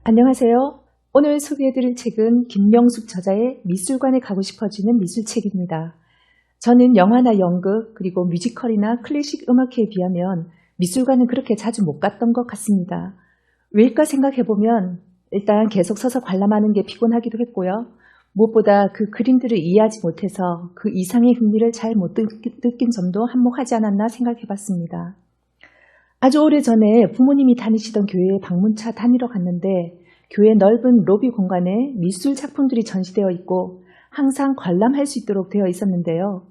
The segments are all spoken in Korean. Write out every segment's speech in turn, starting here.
안녕하세요. 오늘 소개해드릴 책은 김명숙 저자의 미술관에 가고 싶어지는 미술책입니다. 저는 영화나 연극 그리고 뮤지컬이나 클래식 음악회에 비하면 미술관은 그렇게 자주 못 갔던 것 같습니다. 왜일까 생각해보면 일단 계속 서서 관람하는 게 피곤하기도 했고요. 무엇보다 그 그림들을 이해하지 못해서 그 이상의 흥미를 잘 못 느낀 점도 한몫하지 않았나 생각해봤습니다. 아주 오래전에 부모님이 다니시던 교회에 방문차 다니러 갔는데 교회 넓은 로비 공간에 미술 작품들이 전시되어 있고 항상 관람할 수 있도록 되어 있었는데요.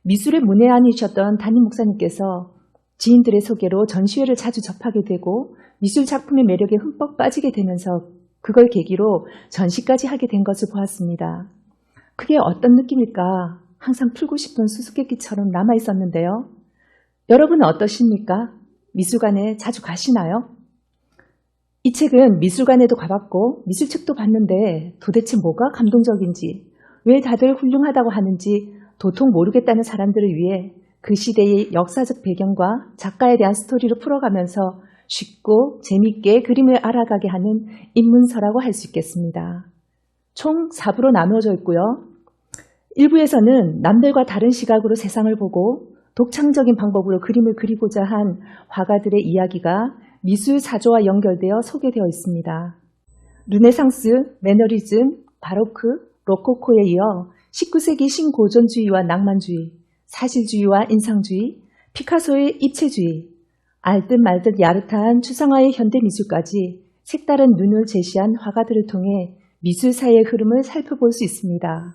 미술의 문외한이셨던 담임 목사님께서 지인들의 소개로 전시회를 자주 접하게 되고 미술 작품의 매력에 흠뻑 빠지게 되면서 그걸 계기로 전시까지 하게 된 것을 보았습니다. 그게 어떤 느낌일까? 항상 풀고 싶은 수수께끼처럼 남아있었는데요. 여러분은 어떠십니까? 미술관에 자주 가시나요? 이 책은 미술관에도 가봤고 미술책도 봤는데 도대체 뭐가 감동적인지, 왜 다들 훌륭하다고 하는지 도통 모르겠다는 사람들을 위해 그 시대의 역사적 배경과 작가에 대한 스토리를 풀어가면서 쉽고 재미있게 그림을 알아가게 하는 입문서라고 할 수 있겠습니다. 총 4부로 나누어져 있고요. 1부에서는 남들과 다른 시각으로 세상을 보고 독창적인 방법으로 그림을 그리고자 한 화가들의 이야기가 미술 사조와 연결되어 소개되어 있습니다. 르네상스, 매너리즘, 바로크, 로코코에 이어 19세기 신고전주의와 낭만주의, 사실주의와 인상주의, 피카소의 입체주의, 알듯 말듯 야릇한 추상화의 현대미술까지 색다른 눈을 제시한 화가들을 통해 미술사의 흐름을 살펴볼 수 있습니다.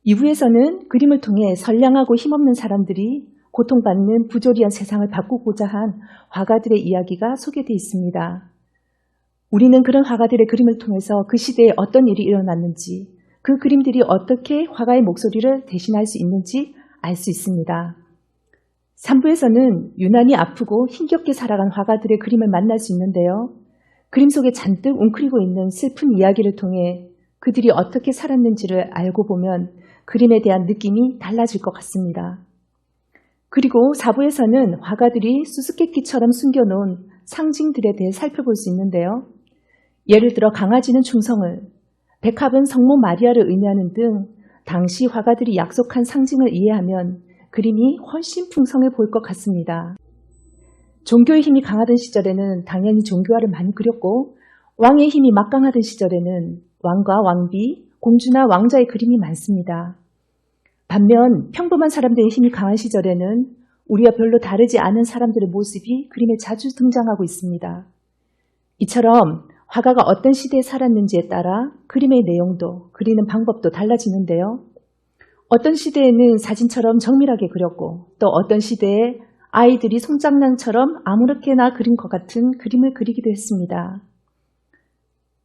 2부에서는 그림을 통해 선량하고 힘없는 사람들이 고통받는 부조리한 세상을 바꾸고자 한 화가들의 이야기가 소개되어 있습니다. 우리는 그런 화가들의 그림을 통해서 그 시대에 어떤 일이 일어났는지, 그 그림들이 어떻게 화가의 목소리를 대신할 수 있는지 알 수 있습니다. 3부에서는 유난히 아프고 힘겹게 살아간 화가들의 그림을 만날 수 있는데요. 그림 속에 잔뜩 웅크리고 있는 슬픈 이야기를 통해 그들이 어떻게 살았는지를 알고 보면 그림에 대한 느낌이 달라질 것 같습니다. 그리고 4부에서는 화가들이 수수께끼처럼 숨겨놓은 상징들에 대해 살펴볼 수 있는데요. 예를 들어 강아지는 충성을, 백합은 성모 마리아를 의미하는 등 당시 화가들이 약속한 상징을 이해하면 그림이 훨씬 풍성해 보일 것 같습니다. 종교의 힘이 강하던 시절에는 당연히 종교화를 많이 그렸고 왕의 힘이 막강하던 시절에는 왕과 왕비, 공주나 왕자의 그림이 많습니다. 반면 평범한 사람들의 힘이 강한 시절에는 우리와 별로 다르지 않은 사람들의 모습이 그림에 자주 등장하고 있습니다. 이처럼 화가가 어떤 시대에 살았는지에 따라 그림의 내용도 그리는 방법도 달라지는데요. 어떤 시대에는 사진처럼 정밀하게 그렸고 또 어떤 시대에 아이들이 손장난처럼 아무렇게나 그린 것 같은 그림을 그리기도 했습니다.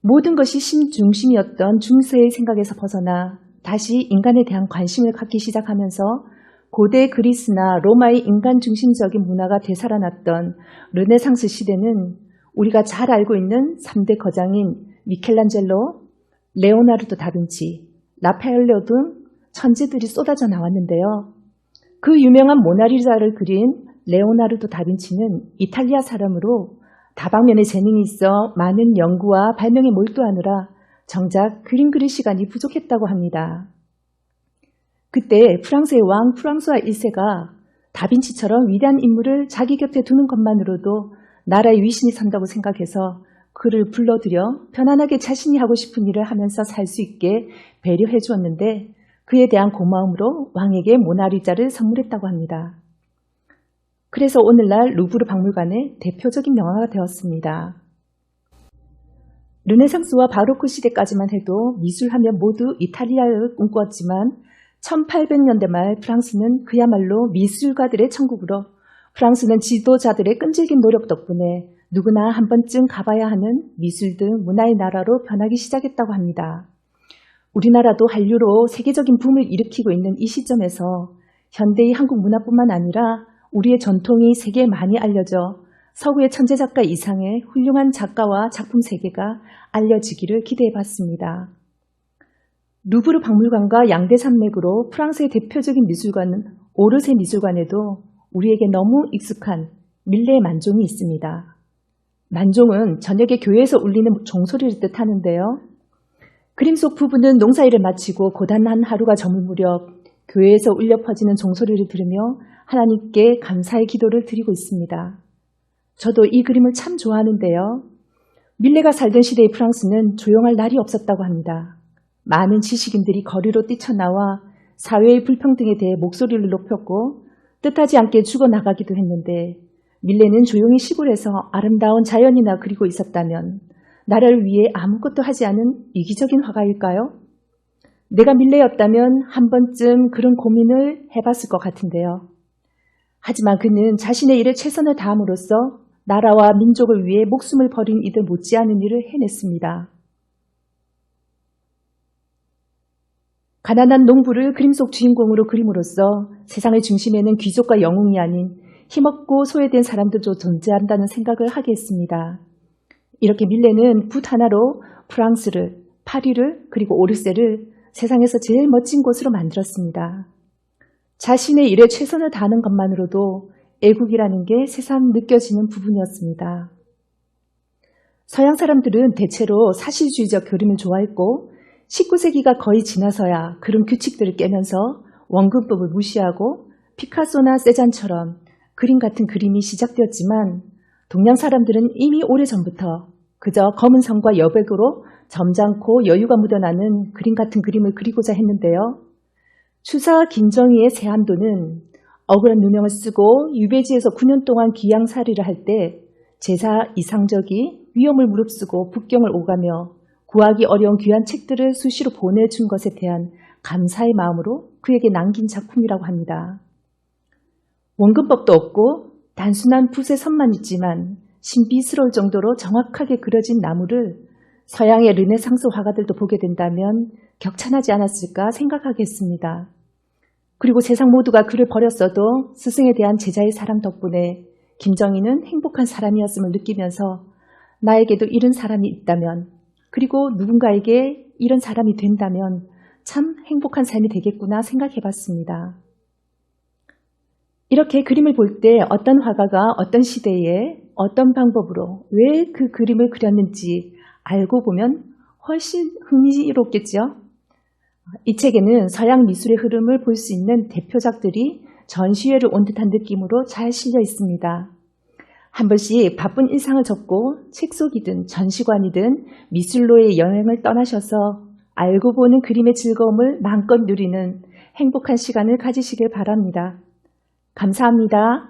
모든 것이 심중심이었던 중세의 생각에서 벗어나 다시 인간에 대한 관심을 갖기 시작하면서 고대 그리스나 로마의 인간 중심적인 문화가 되살아났던 르네상스 시대는 우리가 잘 알고 있는 3대 거장인 미켈란젤로, 레오나르도 다빈치, 라파엘로 등 천재들이 쏟아져 나왔는데요. 그 유명한 모나리자를 그린 레오나르도 다빈치는 이탈리아 사람으로 다방면에 재능이 있어 많은 연구와 발명에 몰두하느라 정작 그림 그릴 시간이 부족했다고 합니다. 그때 프랑스의 왕 프랑스와 1세가 다빈치처럼 위대한 인물을 자기 곁에 두는 것만으로도 나라의 위신이 선다고 생각해서 그를 불러들여 편안하게 자신이 하고 싶은 일을 하면서 살 수 있게 배려해 주었는데 그에 대한 고마움으로 왕에게 모나리자를 선물했다고 합니다. 그래서 오늘날 루브르 박물관의 대표적인 명화가 되었습니다. 르네상스와 바로크 시대까지만 해도 미술하면 모두 이탈리아를 꿈꾸었지만 1800년대 말 프랑스는 그야말로 미술가들의 천국으로 프랑스는 지도자들의 끈질긴 노력 덕분에 누구나 한 번쯤 가봐야 하는 미술 등 문화의 나라로 변하기 시작했다고 합니다. 우리나라도 한류로 세계적인 붐을 일으키고 있는 이 시점에서 현대의 한국 문화뿐만 아니라 우리의 전통이 세계에 많이 알려져 서구의 천재 작가 이상의 훌륭한 작가와 작품 세계가 알려지기를 기대해봤습니다. 루브르 박물관과 양대산맥으로 프랑스의 대표적인 미술관은 오르세 미술관에도 우리에게 너무 익숙한 밀레 만종이 있습니다. 만종은 저녁에 교회에서 울리는 종소리를 뜻하는데요. 그림 속 부부는 농사일을 마치고 고단한 하루가 저물 무렵 교회에서 울려 퍼지는 종소리를 들으며 하나님께 감사의 기도를 드리고 있습니다. 저도 이 그림을 참 좋아하는데요. 밀레가 살던 시대의 프랑스는 조용할 날이 없었다고 합니다. 많은 지식인들이 거리로 뛰쳐나와 사회의 불평등에 대해 목소리를 높였고 뜻하지 않게 죽어나가기도 했는데 밀레는 조용히 시골에서 아름다운 자연이나 그리고 있었다면 나라를 위해 아무것도 하지 않은 이기적인 화가일까요? 내가 밀레였다면 한 번쯤 그런 고민을 해봤을 것 같은데요. 하지만 그는 자신의 일에 최선을 다함으로써 나라와 민족을 위해 목숨을 버린 이들 못지않은 일을 해냈습니다. 가난한 농부를 그림 속 주인공으로 그림으로써 세상의 중심에는 귀족과 영웅이 아닌 힘없고 소외된 사람들도 존재한다는 생각을 하게 했습니다. 이렇게 밀레는 붓 하나로 프랑스를, 파리를, 그리고 오르세를 세상에서 제일 멋진 곳으로 만들었습니다. 자신의 일에 최선을 다하는 것만으로도 애국이라는 게 새삼 느껴지는 부분이었습니다. 서양 사람들은 대체로 사실주의적 그림을 좋아했고 19세기가 거의 지나서야 그런 규칙들을 깨면서 원근법을 무시하고 피카소나 세잔처럼 그림 같은 그림이 시작되었지만 동양 사람들은 이미 오래전부터 그저 검은 선과 여백으로 점잖고 여유가 묻어나는 그림 같은 그림을 그리고자 했는데요. 추사 김정희의 세안도는 억울한 누명을 쓰고 유배지에서 9년 동안 귀양살이를 할 때 제사 이상적이 위험을 무릅쓰고 북경을 오가며 구하기 어려운 귀한 책들을 수시로 보내준 것에 대한 감사의 마음으로 그에게 남긴 작품이라고 합니다. 원근법도 없고 단순한 붓의 선만 있지만 신비스러울 정도로 정확하게 그려진 나무를 서양의 르네상스 화가들도 보게 된다면 격찬하지 않았을까 생각하겠습니다. 그리고 세상 모두가 그를 버렸어도 스승에 대한 제자의 사랑 덕분에 김정희는 행복한 사람이었음을 느끼면서 나에게도 이런 사람이 있다면 그리고 누군가에게 이런 사람이 된다면 참 행복한 삶이 되겠구나 생각해봤습니다. 이렇게 그림을 볼 때 어떤 화가가 어떤 시대에 어떤 방법으로 왜 그 그림을 그렸는지 알고 보면 훨씬 흥미롭겠죠. 이 책에는 서양 미술의 흐름을 볼 수 있는 대표작들이 전시회를 온 듯한 느낌으로 잘 실려 있습니다. 한 번씩 바쁜 일상을 접고 책 속이든 전시관이든 미술로의 여행을 떠나셔서 알고 보는 그림의 즐거움을 마음껏 누리는 행복한 시간을 가지시길 바랍니다. 감사합니다.